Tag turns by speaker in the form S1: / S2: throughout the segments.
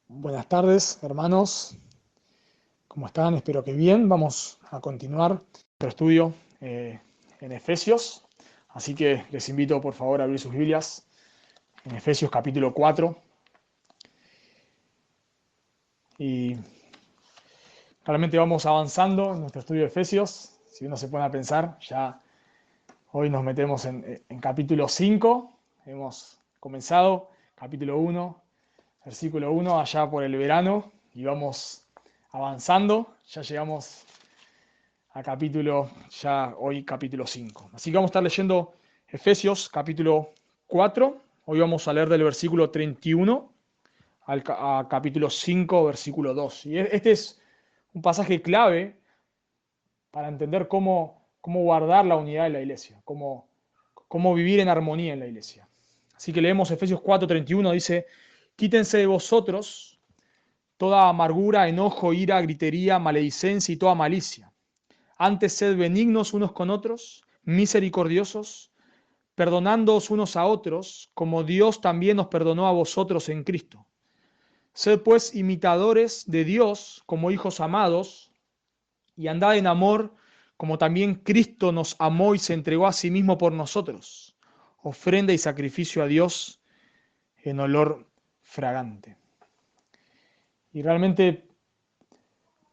S1: Buenas tardes, hermanos. ¿Cómo están? Espero que bien. Vamos a continuar nuestro estudio en Efesios. Así que les invito, por favor, a abrir sus Biblias en Efesios capítulo 4. Y realmente vamos avanzando en nuestro estudio de Efesios. Si uno se pone a pensar, ya hoy nos metemos en capítulo 5. Hemos comenzado capítulo 1, versículo 1, allá por el verano, y vamos avanzando. Ya llegamos a hoy capítulo 5. Así que vamos a estar leyendo Efesios capítulo 4. Hoy vamos a leer del versículo 31 a capítulo 5, versículo 2. Y este es un pasaje clave para entender cómo guardar la unidad en la iglesia, cómo vivir en armonía en la iglesia. Así que leemos Efesios 4:31, dice: quítense de vosotros toda amargura, enojo, ira, gritería, maledicencia y toda malicia. Antes sed benignos unos con otros, misericordiosos, perdonándoos unos a otros, como Dios también os perdonó a vosotros en Cristo. Sed pues imitadores de Dios como hijos amados, y andad en amor, como también Cristo nos amó y se entregó a sí mismo por nosotros, ofrenda y sacrificio a Dios en olor fragante. Y realmente,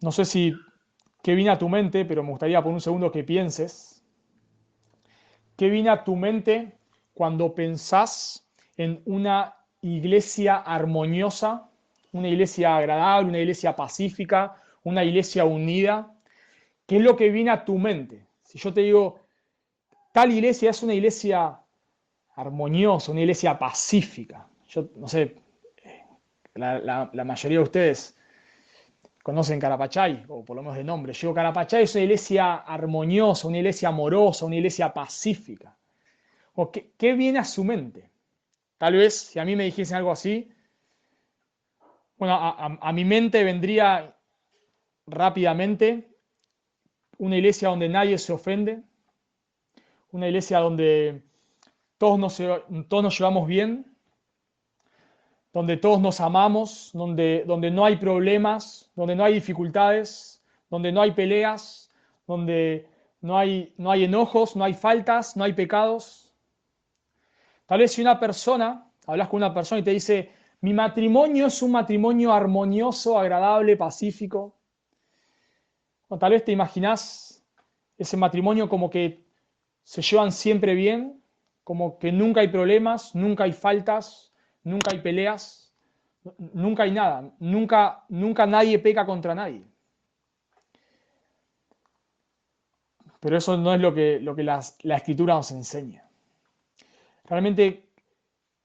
S1: no sé si qué viene a tu mente, pero me gustaría por un segundo que pienses. ¿Qué viene a tu mente cuando pensás en una iglesia armoniosa, una iglesia agradable, una iglesia pacífica, una iglesia unida? ¿Qué es lo que viene a tu mente? Si yo te digo, tal iglesia es una iglesia armoniosa, una iglesia pacífica. Yo no sé, la mayoría de ustedes conocen Carapachay, o por lo menos de nombre. Yo digo, Carapachay es una iglesia armoniosa, una iglesia amorosa, una iglesia pacífica. ¿O qué viene a su mente? Tal vez si a mí me dijesen algo así, bueno, a mi mente vendría rápidamente una iglesia donde nadie se ofende, una iglesia donde todos nos llevamos bien, donde todos nos amamos, donde no hay problemas, donde no hay dificultades, donde no hay peleas, donde no hay enojos, no hay faltas, no hay pecados. Tal vez si hablas con una persona y te dice, mi matrimonio es un matrimonio armonioso, agradable, pacífico. O tal vez te imaginás ese matrimonio como que se llevan siempre bien, como que nunca hay problemas, nunca hay faltas, nunca hay peleas, nunca hay nada, nunca nadie peca contra nadie. Pero eso no es lo que la escritura nos enseña. Realmente,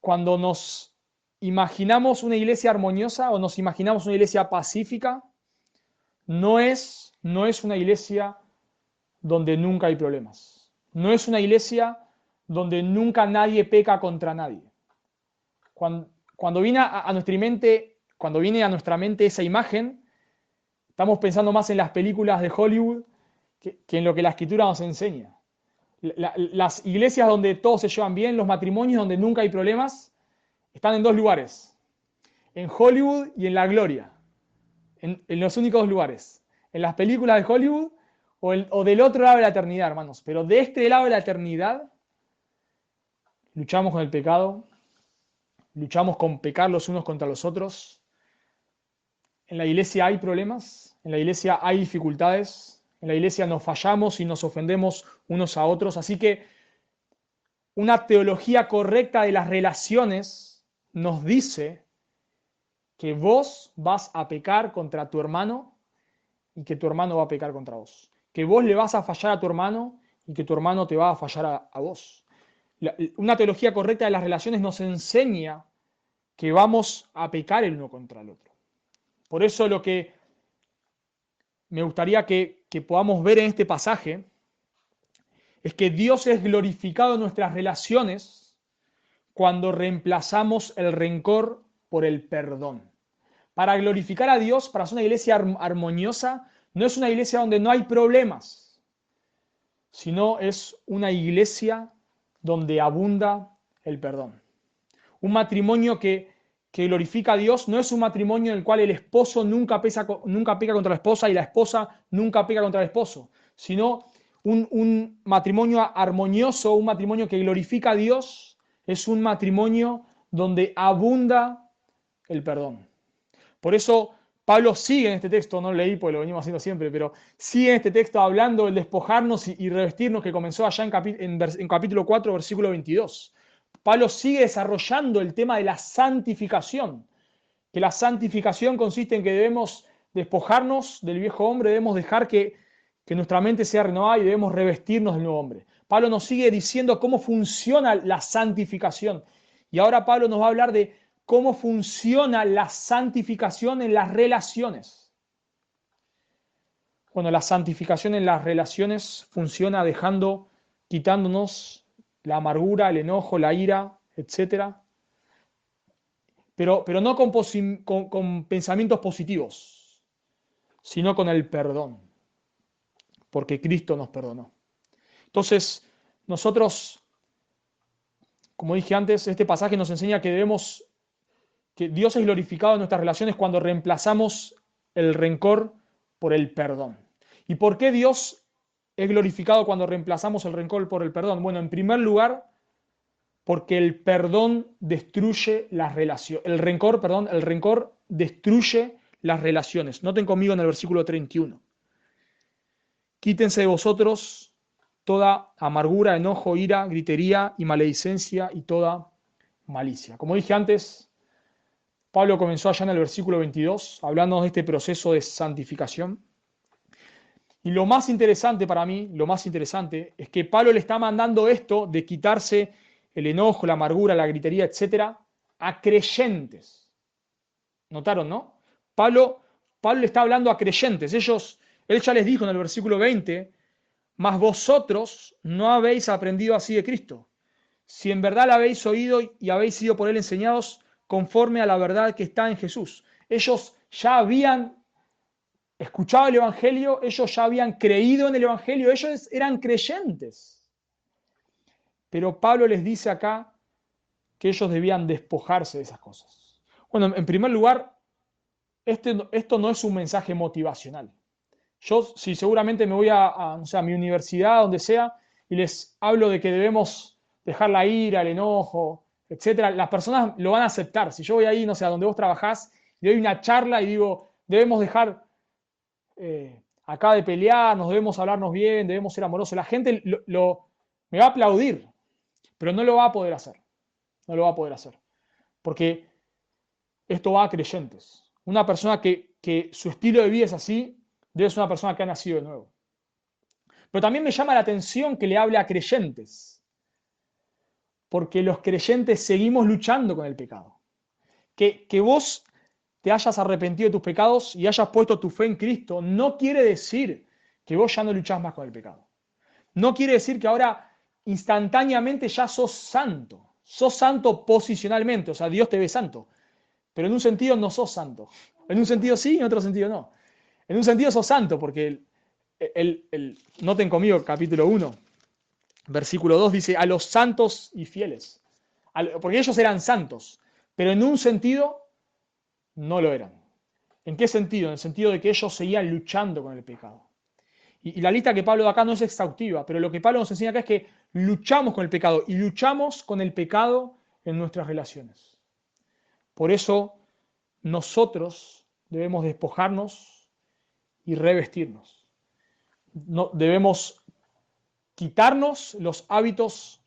S1: cuando nos imaginamos una iglesia armoniosa o nos imaginamos una iglesia pacífica, no es una iglesia donde nunca hay problemas. No es una iglesia donde nunca nadie peca contra nadie. Cuando viene a nuestra mente, cuando viene a nuestra mente esa imagen, estamos pensando más en las películas de Hollywood que en lo que la escritura nos enseña. Las iglesias donde todos se llevan bien, los matrimonios donde nunca hay problemas, están en dos lugares: en Hollywood y en la gloria. En los únicos dos lugares. En las películas de Hollywood o del otro lado de la eternidad, hermanos. Pero de este lado de la eternidad, luchamos con el pecado, luchamos con pecar los unos contra los otros. En la iglesia hay problemas, en la iglesia hay dificultades, en la iglesia nos fallamos y nos ofendemos unos a otros. Así que una teología correcta de las relaciones nos dice que vos vas a pecar contra tu hermano y que tu hermano va a pecar contra vos. Que vos le vas a fallar a tu hermano y que tu hermano te va a fallar a vos. Una teología correcta de las relaciones nos enseña que vamos a pecar el uno contra el otro. Por eso lo que me gustaría que podamos ver en este pasaje es que Dios es glorificado en nuestras relaciones cuando reemplazamos el rencor por el perdón. Para glorificar a Dios, para ser una iglesia armoniosa, no es una iglesia donde no hay problemas, sino es una iglesia donde abunda el perdón. Un matrimonio que que glorifica a Dios no es un matrimonio en el cual el esposo nunca peca contra la esposa y la esposa nunca peca contra el esposo, sino un matrimonio armonioso, un matrimonio que glorifica a Dios, es un matrimonio donde abunda el perdón. Por eso Pablo sigue en este texto, no lo leí porque lo venimos haciendo siempre, pero sigue en este texto hablando del despojarnos y revestirnos que comenzó allá en capítulo 4, versículo 22. Pablo sigue desarrollando el tema de la santificación, que la santificación consiste en que debemos despojarnos del viejo hombre, debemos dejar que nuestra mente sea renovada y debemos revestirnos del nuevo hombre. Pablo nos sigue diciendo cómo funciona la santificación. Y ahora Pablo nos va a hablar de cómo funciona la santificación en las relaciones. Bueno, la santificación en las relaciones funciona quitándonos la amargura, el enojo, la ira, etc. Pero no con pensamientos positivos, sino con el perdón, porque Cristo nos perdonó. Entonces, nosotros, como dije antes, este pasaje nos enseña que Dios es glorificado en nuestras relaciones cuando reemplazamos el rencor por el perdón. ¿Y por qué Dios es glorificado cuando reemplazamos el rencor por el perdón? Bueno, en primer lugar, porque el perdón destruye las relaciones. El rencor destruye las relaciones. Noten conmigo en el versículo 31. Quítense de vosotros toda amargura, enojo, ira, gritería y maledicencia y toda malicia. Como dije antes, Pablo comenzó allá en el versículo 22, hablando de este proceso de santificación. Y lo más interesante para mí, es que Pablo le está mandando esto de quitarse el enojo, la amargura, la gritería, etcétera, a creyentes. ¿Notaron, no? Pablo le está hablando a creyentes. Él ya les dijo en el versículo 20, mas vosotros no habéis aprendido así de Cristo. Si en verdad la habéis oído y habéis sido por él enseñados conforme a la verdad que está en Jesús. Ellos ya habían escuchado el Evangelio, ellos ya habían creído en el Evangelio, ellos eran creyentes. Pero Pablo les dice acá que ellos debían despojarse de esas cosas. Bueno, en primer lugar, esto no es un mensaje motivacional. Yo, si seguramente me voy a mi universidad, donde sea, y les hablo de que debemos dejar la ira, el enojo, etcétera, las personas lo van a aceptar. Si yo voy ahí, no sé, a donde vos trabajás, y doy una charla y digo, debemos dejar acá de pelearnos, debemos hablarnos bien, debemos ser amorosos, la gente me va a aplaudir, pero no lo va a poder hacer. No lo va a poder hacer. Porque esto va a creyentes. Una persona que su estilo de vida es así, debe ser una persona que ha nacido de nuevo. Pero también me llama la atención que le hable a creyentes. Porque los creyentes seguimos luchando con el pecado. Que vos te hayas arrepentido de tus pecados y hayas puesto tu fe en Cristo, no quiere decir que vos ya no luchás más con el pecado. No quiere decir que ahora instantáneamente ya sos santo. Sos santo posicionalmente, o sea, Dios te ve santo. Pero en un sentido no sos santo. En un sentido sí, en otro sentido no. En un sentido sos santo, porque noten conmigo capítulo 1, versículo 2 dice, a los santos y fieles. Porque ellos eran santos, pero en un sentido no lo eran. ¿En qué sentido? En el sentido de que ellos seguían luchando con el pecado. Y la lista que Pablo da acá no es exhaustiva, pero lo que Pablo nos enseña acá es que luchamos con el pecado y luchamos con el pecado en nuestras relaciones. Por eso nosotros debemos despojarnos y revestirnos. Debemos quitarnos los hábitos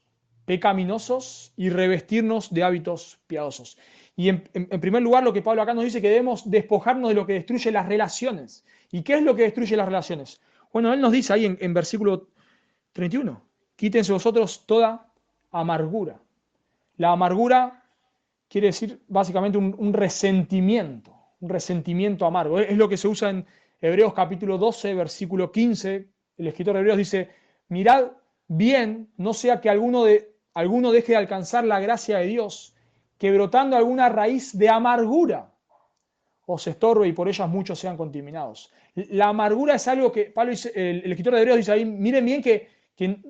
S1: pecaminosos y revestirnos de hábitos piadosos. Y en primer lugar, lo que Pablo acá nos dice que debemos despojarnos de lo que destruye las relaciones. ¿Y qué es lo que destruye las relaciones? Bueno, él nos dice ahí en versículo 31, quítense vosotros toda amargura. La amargura quiere decir básicamente un resentimiento amargo. Es lo que se usa en Hebreos capítulo 12, versículo 15. El escritor de Hebreos dice, mirad bien, no sea que alguno deje de alcanzar la gracia de Dios, que brotando alguna raíz de amargura os estorbe y por ellas muchos sean contaminados. La amargura es algo que Pablo dice, el escritor de Hebreos dice ahí, miren bien que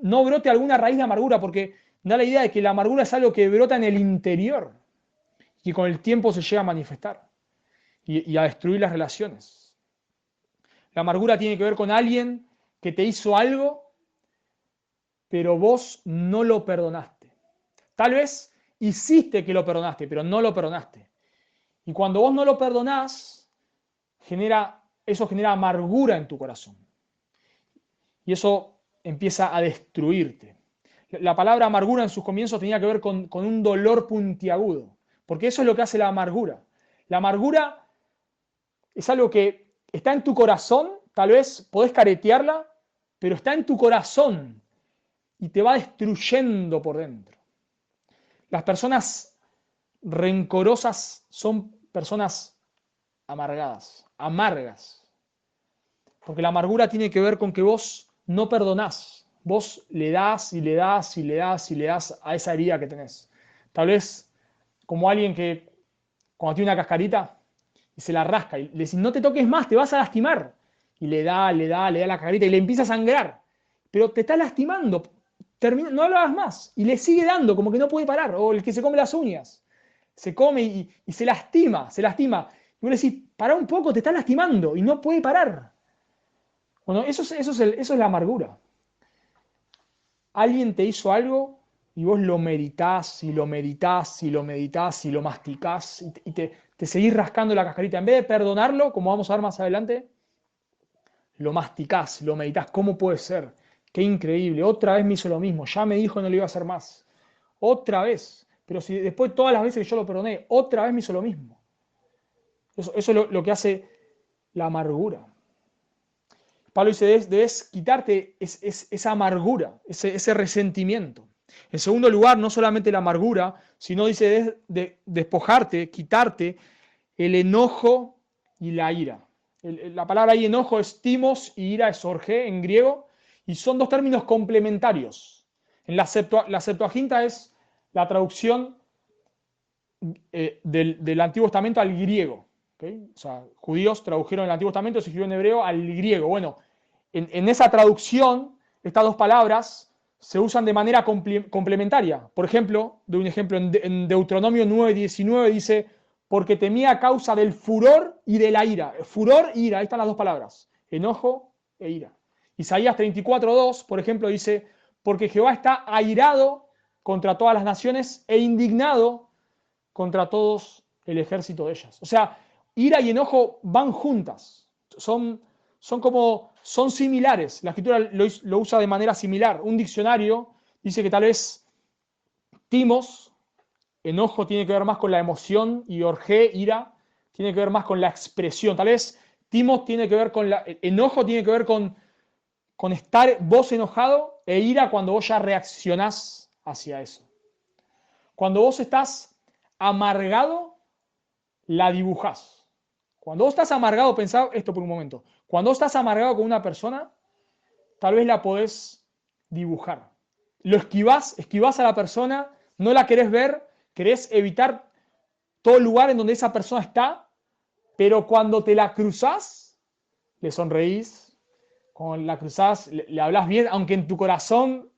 S1: no brote alguna raíz de amargura, porque da la idea de que la amargura es algo que brota en el interior. y con el tiempo se llega a manifestar y a destruir las relaciones. La amargura tiene que ver con alguien que te hizo algo, pero vos no lo perdonaste. Tal vez hiciste que lo perdonaste, pero no lo perdonaste. Y cuando vos no lo perdonás, eso genera amargura en tu corazón. Y eso empieza a destruirte. La palabra amargura en sus comienzos tenía que ver con un dolor puntiagudo, porque eso es lo que hace la amargura. La amargura es algo que está en tu corazón, tal vez podés caretearla, pero está en tu corazón y te va destruyendo por dentro. Las personas rencorosas son personas amargas, porque la amargura tiene que ver con que vos no perdonás, vos le das y le das y le das y le das a esa herida que tenés. Tal vez como alguien que cuando tiene una cascarita y se la rasca y le decís, no te toques más, te vas a lastimar. Y le da la cascarita y le empieza a sangrar. Pero te está lastimando, no lo hagas más. Y le sigue dando, como que no puede parar. O el que se come las uñas, se come y se lastima. Y vos le decís, pará un poco, te está lastimando y no puede parar. Bueno, eso es la amargura. Alguien te hizo algo y vos lo meditás y lo meditás y lo meditás y lo masticás y te seguís rascando la cascarita. En vez de perdonarlo, como vamos a ver más adelante, lo masticás, lo meditás. ¿Cómo puede ser? Qué increíble. Otra vez me hizo lo mismo. Ya me dijo que no lo iba a hacer más. Otra vez. Pero si después todas las veces que yo lo perdoné, otra vez me hizo lo mismo. Eso es lo que hace la amargura. Pablo dice, debes quitarte esa amargura, ese resentimiento. En segundo lugar, no solamente la amargura, sino dice, debes despojarte, quitarte el enojo y la ira. La palabra ahí enojo es timos y ira es orgé en griego, y son dos términos complementarios. En la Septuaginta es la traducción del Antiguo Testamento al griego. ¿Okay? O sea, judíos tradujeron el Antiguo Testamento, se escribió en hebreo al griego. Bueno, en esa traducción, estas dos palabras se usan de manera complementaria. Por ejemplo, en Deuteronomio 9:19 dice, porque temía a causa del furor y de la ira. Furor e ira, ahí están las dos palabras, enojo e ira. Isaías 34:2, por ejemplo, dice, porque Jehová está airado contra todas las naciones e indignado contra todos el ejército de ellas. O sea, ira y enojo van juntas, son similares. La escritura lo usa de manera similar. Un diccionario dice que tal vez timos, enojo tiene que ver más con la emoción y orgé, ira, tiene que ver más con la expresión. Tal vez timos tiene que ver con enojo tiene que ver con estar vos enojado e ira cuando vos ya reaccionás hacia eso. Cuando vos estás amargado, la dibujás. Cuando vos estás amargado, pensá esto por un momento. Cuando vos estás amargado con una persona, tal vez la podés dibujar. Lo esquivás a la persona, no la querés ver, querés evitar todo el lugar en donde esa persona está, pero cuando te la cruzás, le sonreís, cuando la cruzás, le hablás bien, aunque en tu corazón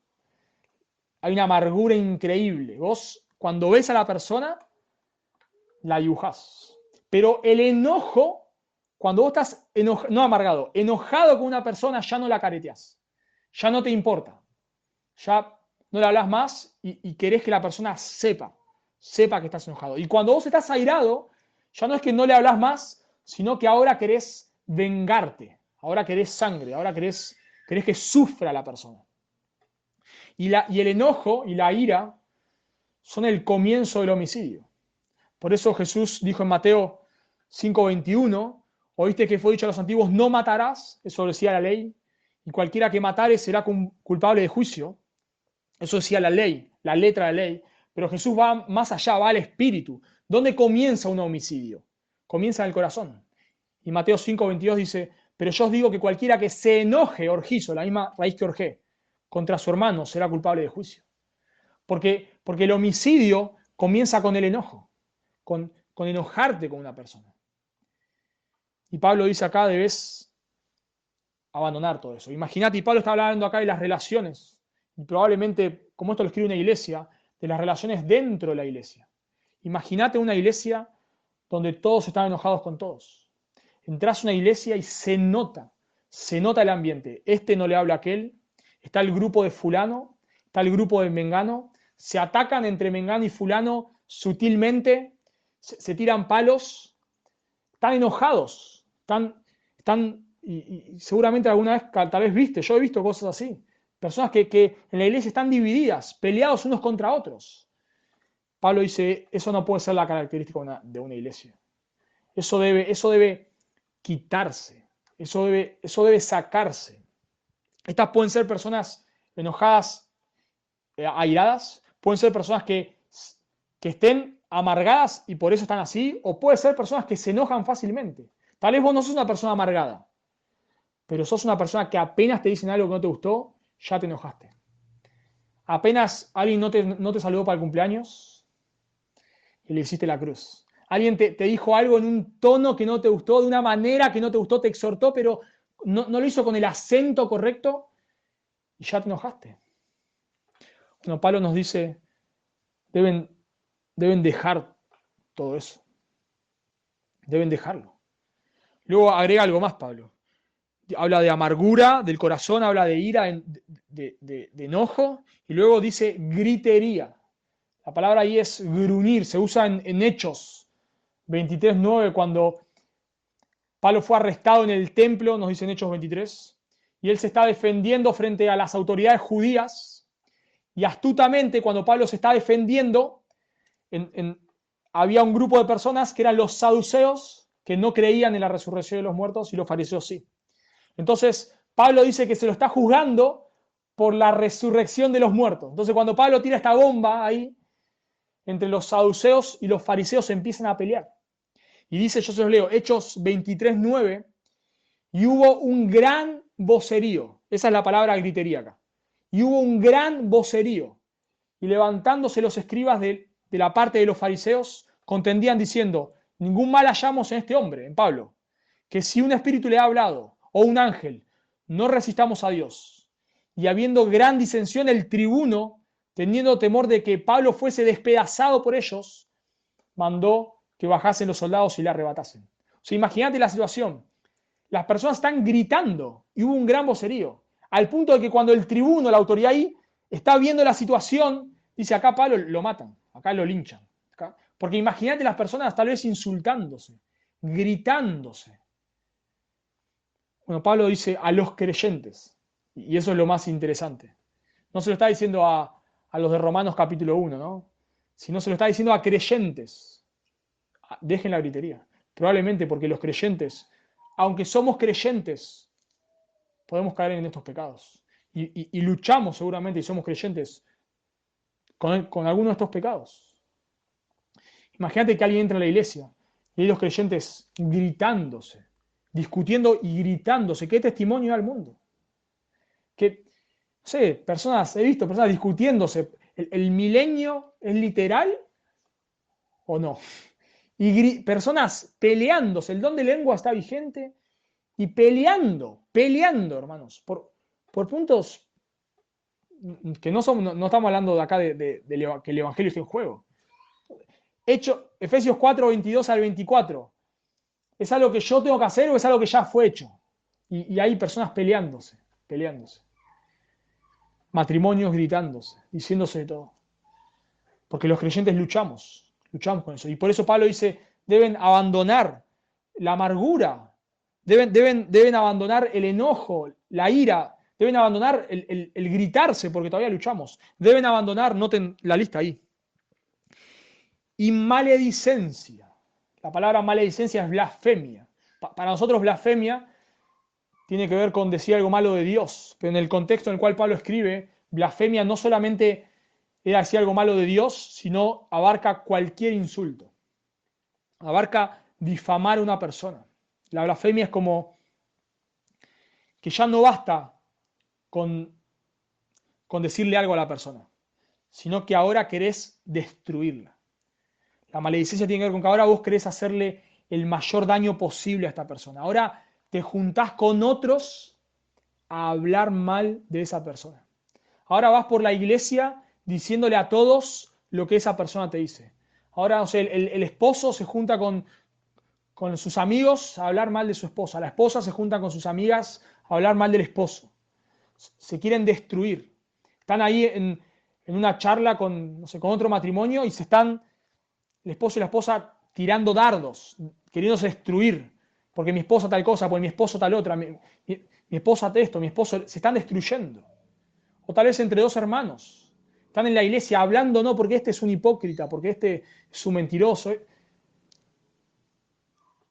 S1: hay una amargura increíble. Vos, cuando ves a la persona, la dibujás. Pero el enojo, cuando vos estás no amargado, enojado con una persona, ya no la careteás. Ya no te importa. Ya no le hablas más y querés que la persona sepa que estás enojado. Y cuando vos estás airado, ya no es que no le hablas más, sino que ahora querés vengarte. Ahora querés sangre. Ahora querés que sufra la persona. Y el enojo y la ira son el comienzo del homicidio. Por eso Jesús dijo en Mateo 5:21, oíste que fue dicho a los antiguos, no matarás, eso decía la ley, y cualquiera que matare será culpable de juicio. Eso decía la ley, la letra de la ley. Pero Jesús va más allá, va al espíritu. ¿Dónde comienza un homicidio? Comienza en el corazón. Y Mateo 5:22 dice, pero yo os digo que cualquiera que se enoje, orgizo, la misma raíz que orgé, contra su hermano será culpable de juicio. Porque el homicidio comienza con el enojo, con enojarte con una persona. Y Pablo dice acá, debes abandonar todo eso. Imagínate, y Pablo está hablando acá de las relaciones, y probablemente, como esto lo escribe una iglesia, de las relaciones dentro de la iglesia. Imagínate una iglesia donde todos están enojados con todos. Entrás a una iglesia y se nota el ambiente. Este no le habla a aquel, está el grupo de fulano, está el grupo de mengano, se atacan entre mengano y fulano sutilmente, se tiran palos, están enojados, y seguramente alguna vez tal vez viste, yo he visto cosas así, personas que en la iglesia están divididas, peleados unos contra otros. Pablo dice, eso no puede ser la característica de una iglesia. Eso debe quitarse, eso debe sacarse. Estas pueden ser personas enojadas, airadas, pueden ser personas que estén amargadas y por eso están así, o puede ser personas que se enojan fácilmente. Tal vez vos no sos una persona amargada, pero sos una persona que apenas te dicen algo que no te gustó, ya te enojaste. Apenas alguien no te saludó para el cumpleaños y le hiciste la cruz. Alguien te dijo algo en un tono que no te gustó, de una manera que no te gustó, te exhortó, pero no lo hizo con el acento correcto y ya te enojaste. Bueno, Pablo nos dice, deben dejar todo eso. Deben dejarlo. Luego agrega algo más, Pablo. Habla de amargura del corazón, habla de ira, de enojo, y luego dice gritería. La palabra ahí es gruñir, se usa en Hechos 23:9, cuando Pablo fue arrestado en el templo, nos dice en Hechos 23, y él se está defendiendo frente a las autoridades judías, y astutamente cuando Pablo se está defendiendo, había un grupo de personas que eran los saduceos, que no creían en la resurrección de los muertos, y los fariseos sí. Entonces, Pablo dice que se lo está juzgando por la resurrección de los muertos. Entonces, cuando Pablo tira esta bomba ahí, entre los saduceos y los fariseos se empiezan a pelear. Y dice, yo se los leo, Hechos 23:9, y hubo un gran vocerío. Esa es la palabra gritería acá. Y hubo un gran vocerío. Y levantándose los escribas de la parte de los fariseos, contendían diciendo, ningún mal hallamos en este hombre, en Pablo, que si un espíritu le ha hablado, o un ángel, no resistamos a Dios. Y habiendo gran disensión, el tribuno, teniendo temor de que Pablo fuese despedazado por ellos, mandó que bajasen los soldados y le arrebatasen. O sea, imagínate la situación. Las personas están gritando y hubo un gran vocerío, al punto de que cuando el tribuno, la autoridad ahí, está viendo la situación, dice, acá Pablo lo matan, acá lo linchan. Porque imagínate las personas tal vez insultándose, gritándose. Bueno, Pablo dice a los creyentes, y eso es lo más interesante. No se lo está diciendo a los de Romanos capítulo 1, ¿no? Sino se lo está diciendo a creyentes. Dejen la gritería. Probablemente porque los creyentes, aunque somos creyentes, podemos caer en estos pecados. Y luchamos seguramente y somos creyentes con algunos de estos pecados. Imagínate que alguien entra a la iglesia y hay los creyentes gritándose, discutiendo y gritándose. ¿Qué testimonio da al mundo? Que, no sé, he visto personas discutiéndose. ¿El milenio es literal o no? Y personas peleándose. El don de lengua está vigente y peleando, hermanos, por puntos que no estamos hablando de acá que el evangelio esté en juego. Efesios 4:22-24. ¿Es algo que yo tengo que hacer o es algo que ya fue hecho? Y hay personas peleándose. Matrimonios gritándose, diciéndose de todo. Porque los creyentes luchamos con eso. Y por eso Pablo dice, deben abandonar la amargura, deben abandonar el enojo, la ira, deben abandonar el gritarse, porque todavía luchamos. Deben abandonar, noten la lista ahí. Y maledicencia. La palabra maledicencia es blasfemia. Para nosotros blasfemia tiene que ver con decir algo malo de Dios, pero en el contexto en el cual Pablo escribe, blasfemia no solamente era decir algo malo de Dios, sino abarca cualquier insulto. Abarca difamar a una persona. La blasfemia es como que ya no basta con decirle algo a la persona, sino que ahora querés destruirla. La maledicencia tiene que ver con que ahora vos querés hacerle el mayor daño posible a esta persona. Ahora te juntás con otros a hablar mal de esa persona. Ahora vas por la iglesia diciéndole a todos lo que esa persona te dice. Ahora, no sé, el esposo se junta con sus amigos a hablar mal de su esposa. La esposa se junta con sus amigas a hablar mal del esposo. Se quieren destruir. Están ahí en una charla con, no sé, con otro matrimonio y se están, el esposo y la esposa, tirando dardos, queriéndose destruir. Porque mi esposa tal cosa, porque mi esposo tal otra, mi esposa esto, mi esposo, se están destruyendo. O tal vez entre dos hermanos. Están en la iglesia hablando, no, porque este es un hipócrita, porque este es un mentiroso.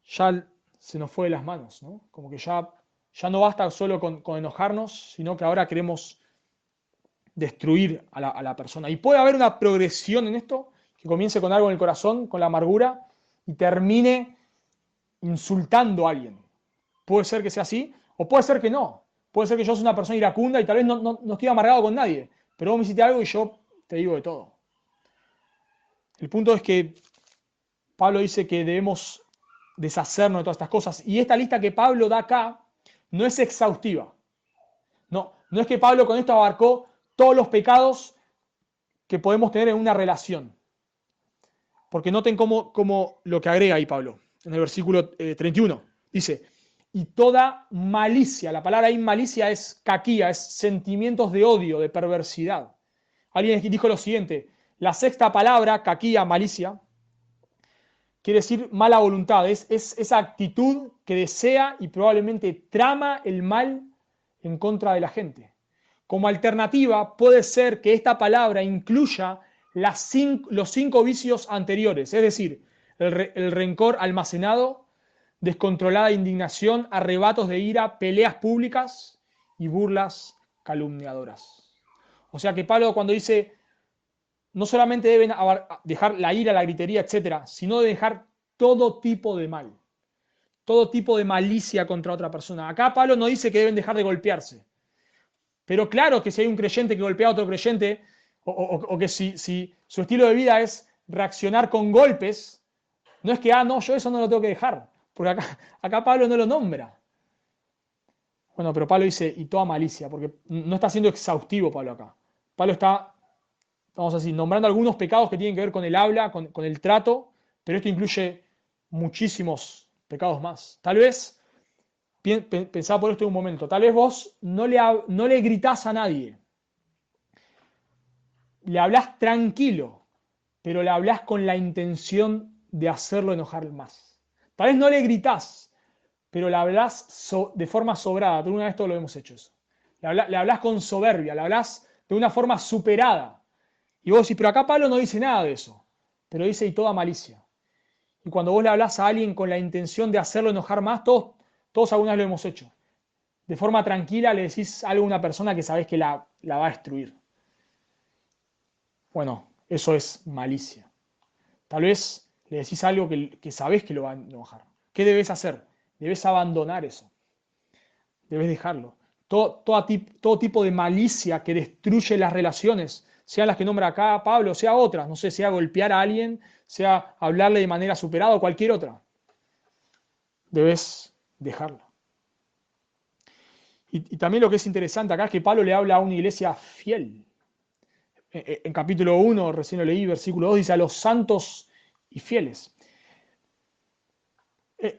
S1: Ya se nos fue de las manos, ¿no? Como que ya no basta solo con enojarnos, sino que ahora queremos destruir a la persona. Y puede haber una progresión en esto, que comience con algo en el corazón, con la amargura, y termine insultando a alguien. Puede ser que sea así, o puede ser que no. Puede ser que yo soy una persona iracunda y tal vez no estoy amargado con nadie, pero vos me hiciste algo y yo te digo de todo. El punto es que Pablo dice que debemos deshacernos de todas estas cosas. Y esta lista que Pablo da acá no es exhaustiva. No es que Pablo con esto abarcó todos los pecados que podemos tener en una relación. Porque noten cómo lo que agrega ahí Pablo, en el versículo 31. Dice, y toda malicia, la palabra ahí malicia es caquía, es sentimientos de odio, de perversidad. Alguien dijo lo siguiente, la sexta palabra, caquía, malicia, quiere decir mala voluntad, es esa actitud que desea y probablemente trama el mal en contra de la gente. Como alternativa, puede ser que esta palabra incluya los 5 vicios anteriores, es decir, el rencor almacenado, descontrolada indignación, arrebatos de ira, peleas públicas y burlas calumniadoras. O sea que Pablo cuando dice no solamente deben dejar la ira, la gritería, etcétera, sino de dejar todo tipo de mal, todo tipo de malicia contra otra persona. Acá Pablo no dice que deben dejar de golpearse, pero claro que si hay un creyente que golpea a otro creyente, o que si su estilo de vida es reaccionar con golpes, no es que, no, yo eso no lo tengo que dejar, porque acá Pablo no lo nombra. Bueno, pero Pablo dice, y toda malicia, porque no está siendo exhaustivo Pablo acá. Pablo está, vamos a decir, nombrando algunos pecados que tienen que ver con el habla, con el trato, pero esto incluye muchísimos pecados más. Tal vez, pensá por esto un momento, tal vez vos no le gritás a nadie, le hablás tranquilo, pero le hablás con la intención de hacerlo enojar más. Tal vez no le gritás, pero le hablás de forma sobrada. Alguna vez todos lo hemos hecho eso. Le hablás con soberbia, le hablás de una forma superada. Y vos decís, pero acá Pablo no dice nada de eso, pero dice y toda malicia. Y cuando vos le hablás a alguien con la intención de hacerlo enojar más, todos alguna vez lo hemos hecho. De forma tranquila le decís algo a una persona que sabés que la va a destruir. Bueno, eso es malicia. Tal vez le decís algo que sabés que lo va a enojar. ¿Qué debes hacer? Debes abandonar eso. Debes dejarlo. Todo tipo de malicia que destruye las relaciones, sean las que nombra acá Pablo, sea otras, no sé, sea golpear a alguien, sea hablarle de manera superada o cualquier otra. Debes dejarlo. Y también lo que es interesante acá es que Pablo le habla a una iglesia fiel. En capítulo 1, recién lo leí, versículo 2, dice a los santos y fieles.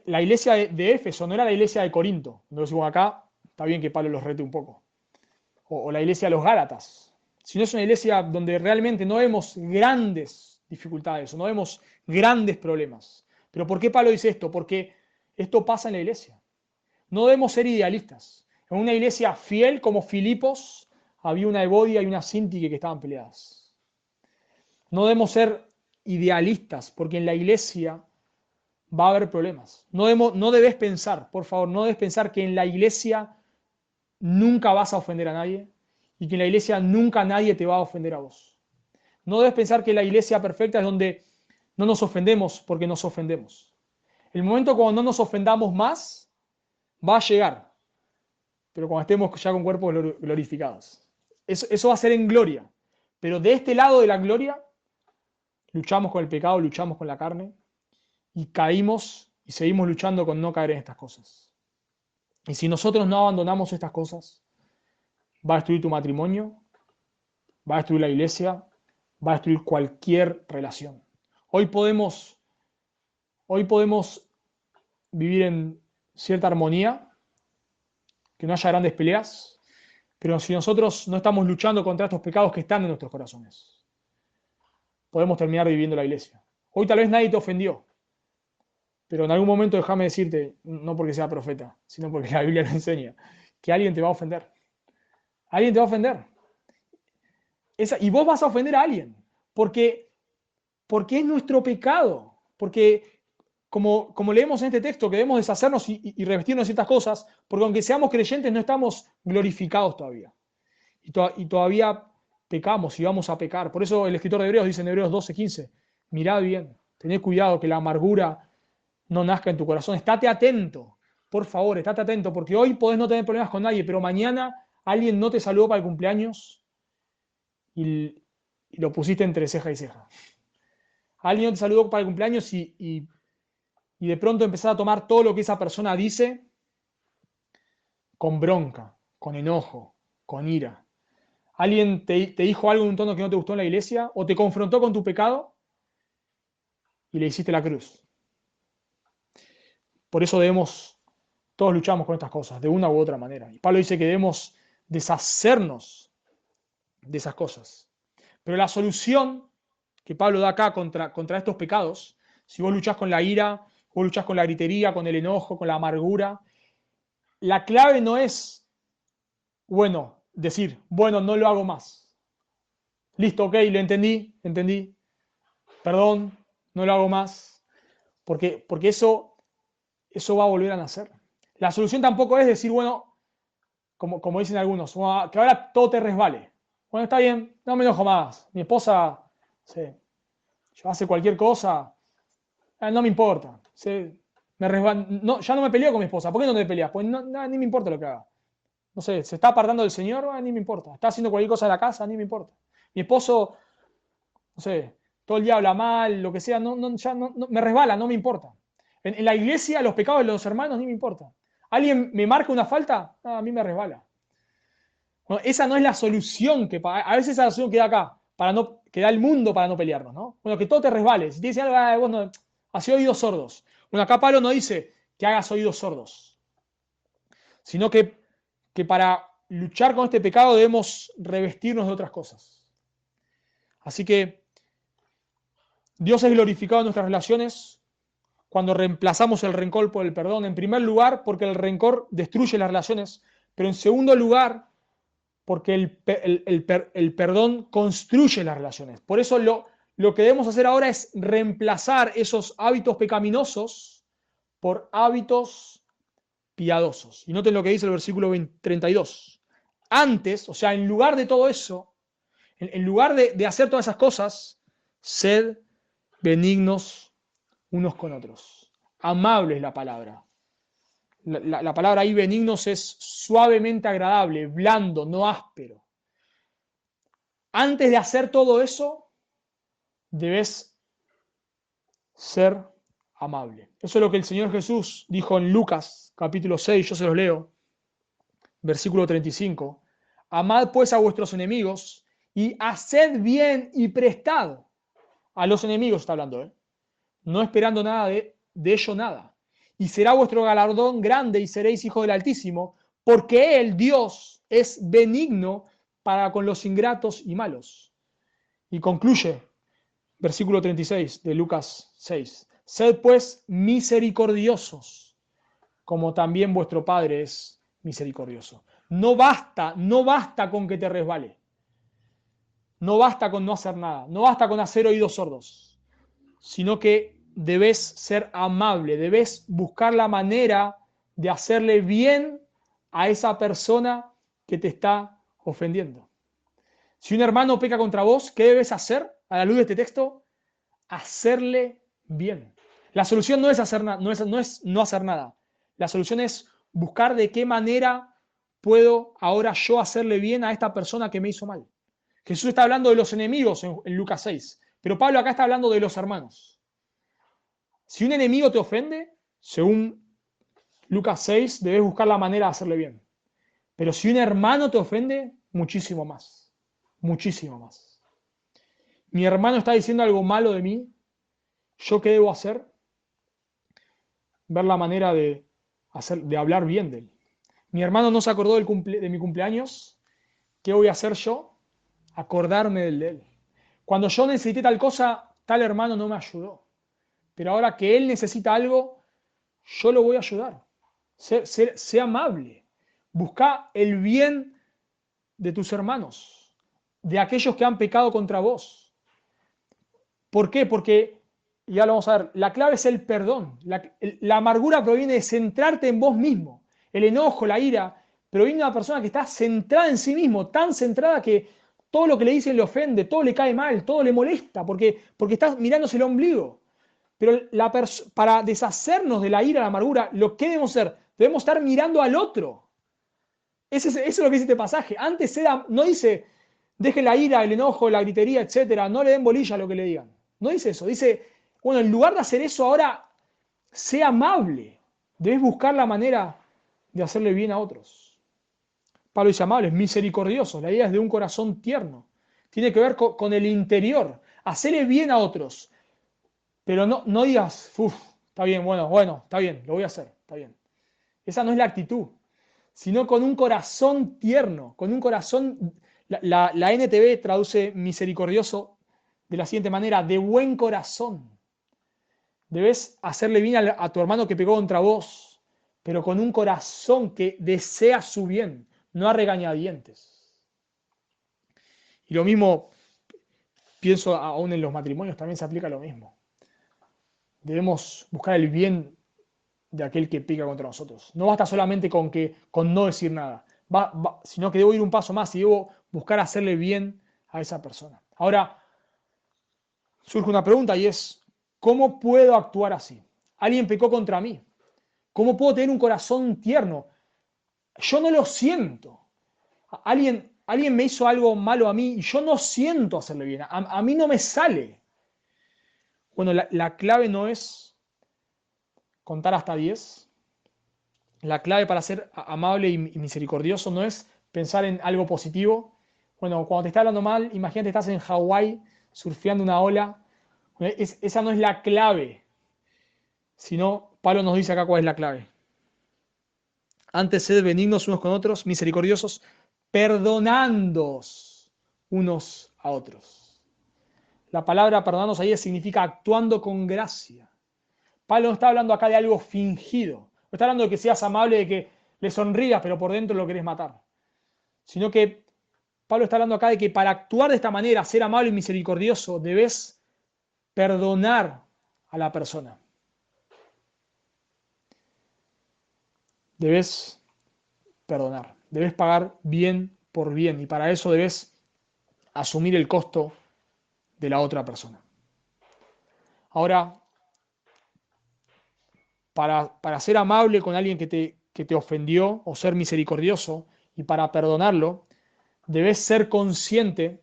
S1: La iglesia de Éfeso no era la iglesia de Corinto. No lo decimos acá, está bien que Pablo los rete un poco. O la iglesia de los Gálatas. Sino es una iglesia donde realmente no vemos grandes dificultades o no vemos grandes problemas. ¿Pero por qué Pablo dice esto? Porque esto pasa en la iglesia. No debemos ser idealistas. En una iglesia fiel como Filipos había una Evodia y una Síntique que estaban peleadas. No debemos ser idealistas porque en la iglesia va a haber problemas. No debes pensar, por favor, no debes pensar que en la iglesia nunca vas a ofender a nadie y que en la iglesia nunca nadie te va a ofender a vos. No debes pensar que la iglesia perfecta es donde no nos ofendemos porque nos ofendemos. El momento cuando no nos ofendamos más va a llegar, pero cuando estemos ya con cuerpos glorificados. Eso va a ser en gloria. Pero de este lado de la gloria, luchamos con el pecado, luchamos con la carne y caímos y seguimos luchando con no caer en estas cosas. Y si nosotros no abandonamos estas cosas, va a destruir tu matrimonio, va a destruir la iglesia, va a destruir cualquier relación. Hoy podemos, hoy podemos vivir en cierta armonía, que no haya grandes peleas, pero si nosotros no estamos luchando contra estos pecados que están en nuestros corazones, podemos terminar viviendo la iglesia. Hoy tal vez nadie te ofendió, pero en algún momento déjame decirte, no porque sea profeta, sino porque la Biblia lo enseña, que alguien te va a ofender. Alguien te va a ofender. Y vos vas a ofender a alguien, porque es nuestro pecado, porque como leemos en este texto, que debemos deshacernos y revestirnos de ciertas cosas, porque aunque seamos creyentes no estamos glorificados todavía, y todavía pecamos y vamos a pecar. Por eso el escritor de Hebreos dice en Hebreos 12:15, mirad bien, tened cuidado que la amargura no nazca en tu corazón, estate atento, por favor, estate atento, porque hoy podés no tener problemas con nadie, pero mañana alguien no te saludó para el cumpleaños y lo pusiste entre ceja y ceja. Alguien te saludó para el cumpleaños y de pronto empezás a tomar todo lo que esa persona dice con bronca, con enojo, con ira. Alguien te dijo algo en un tono que no te gustó en la iglesia o te confrontó con tu pecado y le hiciste la cruz. Por eso todos luchamos con estas cosas, de una u otra manera. Y Pablo dice que debemos deshacernos de esas cosas. Pero la solución que Pablo da acá contra estos pecados, si vos luchás con la ira, vos luchás con la gritería, con el enojo, con la amargura, la clave no es, decir, no lo hago más. Listo, ok, lo entendí, perdón, no lo hago más, porque eso va a volver a nacer. La solución tampoco es decir, como dicen algunos, que ahora todo te resbale. Bueno, está bien, no me enojo más. Mi esposa, yo hace cualquier cosa, no me importa. No, ya no me peleo con mi esposa. ¿Por qué no te peleas? Pues ni me importa lo que haga. No sé, se está apartando del Señor, ni me importa. Está haciendo cualquier cosa en la casa, ni me importa. Mi esposo, no sé, todo el día habla mal, lo que sea, ya no, me resbala, no me importa. En la iglesia, los pecados de los hermanos, ni me importa. ¿Alguien me marca una falta? A mí me resbala. Bueno, esa no es la solución a veces esa solución queda acá, que da el mundo para no pelearnos, ¿no? Bueno, que todo te resbale. Si te dicen algo, vos no, has oídos sordos. Bueno, acá Pablo no dice que hagas oídos sordos, sino que para luchar con este pecado debemos revestirnos de otras cosas. Así que Dios es glorificado en nuestras relaciones cuando reemplazamos el rencor por el perdón. En primer lugar, porque el rencor destruye las relaciones, pero en segundo lugar, porque el perdón construye las relaciones. Por eso lo que debemos hacer ahora es reemplazar esos hábitos pecaminosos por hábitos piadosos. Y noten lo que dice el versículo 32. Antes, o sea, en lugar de todo eso, en lugar de hacer todas esas cosas, sed benignos unos con otros. Amable es la palabra. La palabra ahí benignos es suavemente agradable, blando, no áspero. Antes de hacer todo eso, debes ser amable. Eso es lo que el Señor Jesús dijo en Lucas capítulo 6, yo se los leo, versículo 35. Amad pues a vuestros enemigos y haced bien y prestad a los enemigos, está hablando, no esperando nada de ello nada. Y será vuestro galardón grande y seréis hijos del Altísimo, porque Él, Dios, es benigno para con los ingratos y malos. Y concluye, versículo 36 de Lucas 6. Sed pues misericordiosos, como también vuestro Padre es misericordioso. No basta con que te resbale. No basta con no hacer nada. No basta con hacer oídos sordos. Sino que debes ser amable, debes buscar la manera de hacerle bien a esa persona que te está ofendiendo. Si un hermano peca contra vos, ¿qué debes hacer a la luz de este texto? Hacerle bien. La solución no es no hacer nada. La solución es buscar de qué manera puedo ahora yo hacerle bien a esta persona que me hizo mal. Jesús está hablando de los enemigos en Lucas 6, pero Pablo acá está hablando de los hermanos. Si un enemigo te ofende, según Lucas 6, debes buscar la manera de hacerle bien. Pero si un hermano te ofende, muchísimo más. Muchísimo más. Mi hermano está diciendo algo malo de mí ¿Yo qué debo hacer? Ver la manera de hablar bien de él. Mi hermano no se acordó de mi cumpleaños. ¿Qué voy a hacer yo? Acordarme de él. Cuando yo necesité tal cosa, tal hermano no me ayudó. Pero ahora que él necesita algo, yo lo voy a ayudar. Sé amable. Busca el bien de tus hermanos, de aquellos que han pecado contra vos. ¿Por qué? Porque, ya lo vamos a ver, la clave es el perdón. La amargura proviene de centrarte en vos mismo. El enojo, la ira, proviene de una persona que está centrada en sí mismo, tan centrada que todo lo que le dicen le ofende, todo le cae mal, todo le molesta, porque está mirándose el ombligo. Pero para deshacernos de la ira, la amargura, lo que debemos hacer, debemos estar mirando al otro. Eso es lo que dice este pasaje. Antes no dice, deje la ira, el enojo, la gritería, etcétera, no le den bolilla a lo que le digan. No dice eso. Dice, bueno, en lugar de hacer eso ahora, sé amable. Debes buscar la manera de hacerle bien a otros. Pablo dice amables, misericordiosos. La idea es de un corazón tierno. Tiene que ver con el interior. Hacerle bien a otros. Pero no digas, uff, está bien, bueno, está bien, lo voy a hacer, está bien. Esa no es la actitud, sino con un corazón tierno, con un corazón, la NTV traduce misericordioso de la siguiente manera, de buen corazón. Debes hacerle bien a tu hermano que pecó contra vos, pero con un corazón que desea su bien, no a regañadientes. Y lo mismo, pienso aún en los matrimonios, también se aplica lo mismo. Debemos buscar el bien de aquel que peca contra nosotros. No basta solamente con no decir nada, sino que debo ir un paso más y debo buscar hacerle bien a esa persona. Ahora, surge una pregunta y es, ¿cómo puedo actuar así? Alguien pecó contra mí. ¿Cómo puedo tener un corazón tierno? Yo no lo siento. Alguien me hizo algo malo a mí y yo no siento hacerle bien. A mí no me sale. Bueno, la clave no es contar hasta 10. La clave para ser amable y misericordioso no es pensar en algo positivo. Bueno, cuando te está hablando mal, imagínate estás en Hawái surfeando una ola. Esa no es la clave, sino Pablo nos dice acá cuál es la clave. Antes sed benignos unos con otros, misericordiosos, perdonándoos unos a otros. La palabra perdonarnos ahí significa actuando con gracia. Pablo no está hablando acá de algo fingido. No está hablando de que seas amable, de que le sonrías, pero por dentro lo querés matar. Sino que Pablo está hablando acá de que para actuar de esta manera, ser amable y misericordioso, debes perdonar a la persona. Debes perdonar. Debes pagar bien por bien. Y para eso debes asumir el costo de la otra persona. Ahora, para ser amable con alguien que te ofendió o ser misericordioso y para perdonarlo, debes ser consciente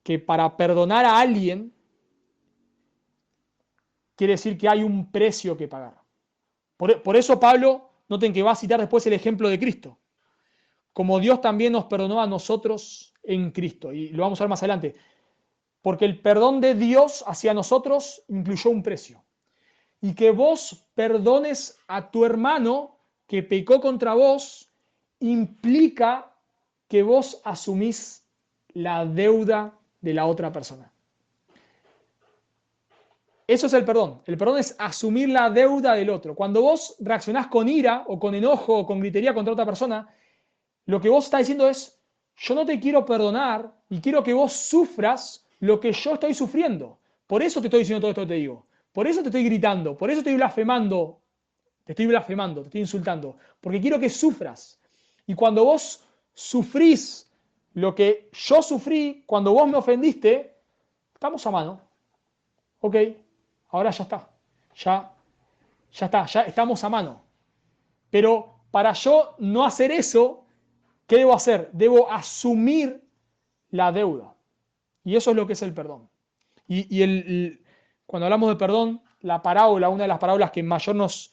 S1: que para perdonar a alguien quiere decir que hay un precio que pagar. Por eso Pablo, noten que va a citar después el ejemplo de Cristo. Como Dios también nos perdonó a nosotros en Cristo. Y lo vamos a ver más adelante. Porque el perdón de Dios hacia nosotros incluyó un precio. Y que vos perdones a tu hermano que pecó contra vos implica que vos asumís la deuda de la otra persona. Eso es el perdón. El perdón es asumir la deuda del otro. Cuando vos reaccionás con ira o con enojo o con gritería contra otra persona, lo que vos estás diciendo es, yo no te quiero perdonar y quiero que vos sufras lo que yo estoy sufriendo. Por eso te estoy diciendo todo esto que te digo. Por eso te estoy gritando. Por eso te estoy blasfemando. Te estoy insultando. Porque quiero que sufras. Y cuando vos sufrís lo que yo sufrí, cuando vos me ofendiste, estamos a mano. Ok, ahora ya está. Ya está, ya estamos a mano. Pero para yo no hacer eso, ¿qué debo hacer? Debo asumir la deuda. Y eso es lo que es el perdón. Cuando hablamos de perdón, la parábola, una de las parábolas que mejor nos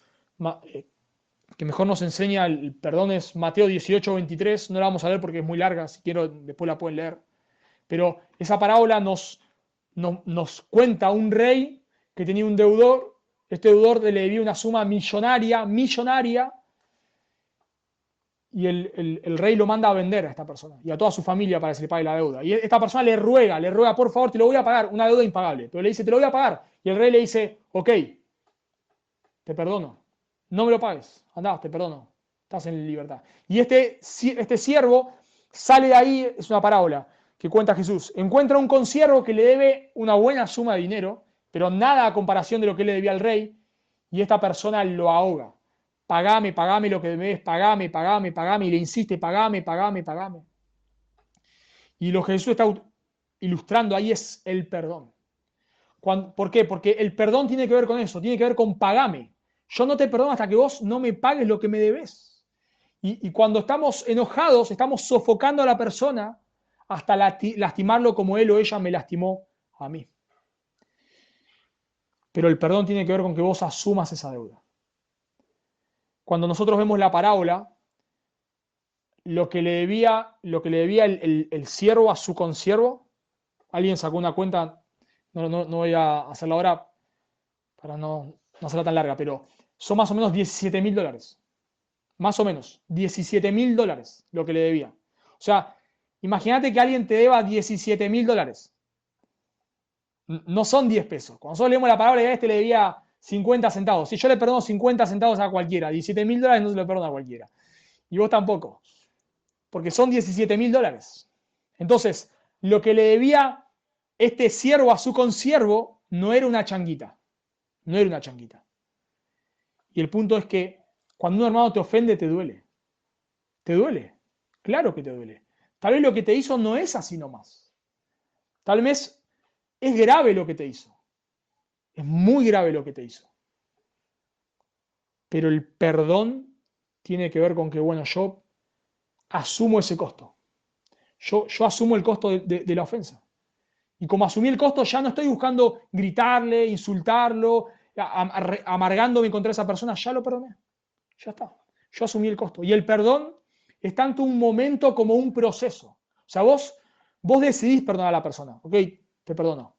S1: enseña el perdón es Mateo 18:23. No la vamos a leer porque es muy larga, si quiero después la pueden leer. Pero esa parábola nos cuenta un rey que tenía un deudor, este deudor le debía una suma millonaria, y el rey lo manda a vender a esta persona y a toda su familia para que se le pague la deuda. Y esta persona le ruega, por favor, te lo voy a pagar, una deuda impagable. Pero le dice, te lo voy a pagar. Y el rey le dice, ok, te perdono, no me lo pagues, andá, te perdono, estás en libertad. Y este siervo sale de ahí, es una parábola que cuenta Jesús, encuentra un consiervo que le debe una buena suma de dinero, pero nada a comparación de lo que le debía al rey, y esta persona lo ahoga. Pagame lo que debes, pagame, y le insiste, pagame. Y lo que Jesús está ilustrando ahí es el perdón. ¿Por qué? Porque el perdón tiene que ver con eso, tiene que ver con pagame. Yo no te perdono hasta que vos no me pagues lo que me debes. Y cuando estamos enojados, estamos sofocando a la persona hasta lastimarlo como él o ella me lastimó a mí. Pero el perdón tiene que ver con que vos asumas esa deuda. Cuando nosotros vemos la parábola, lo que le debía el siervo a su consiervo, alguien sacó una cuenta, no voy a hacerla ahora para no hacerla tan larga, pero son más o menos $17.000. Más o menos, $17.000 lo que le debía. O sea, imagínate que alguien te deba $17.000. No son 10 pesos. Cuando nosotros leemos la palabra, le debía 50 centavos. Si yo le perdono 50 centavos a cualquiera, $17.000 no se lo perdono a cualquiera. Y vos tampoco. Porque son $17.000. Entonces, lo que le debía este siervo a su consiervo no era una changuita. No era una changuita. Y el punto es que cuando un hermano te ofende, te duele. ¿Te duele? Claro que te duele. Tal vez lo que te hizo no es así nomás. Tal vez es grave lo que te hizo. Es muy grave lo que te hizo. Pero el perdón tiene que ver con que, bueno, yo asumo ese costo. Yo asumo el costo de la ofensa. Y como asumí el costo, ya no estoy buscando gritarle, insultarlo, amargándome contra esa persona, ya lo perdoné. Ya está. Yo asumí el costo. Y el perdón es tanto un momento como un proceso. O sea, vos decidís perdonar a la persona. Ok, te perdono.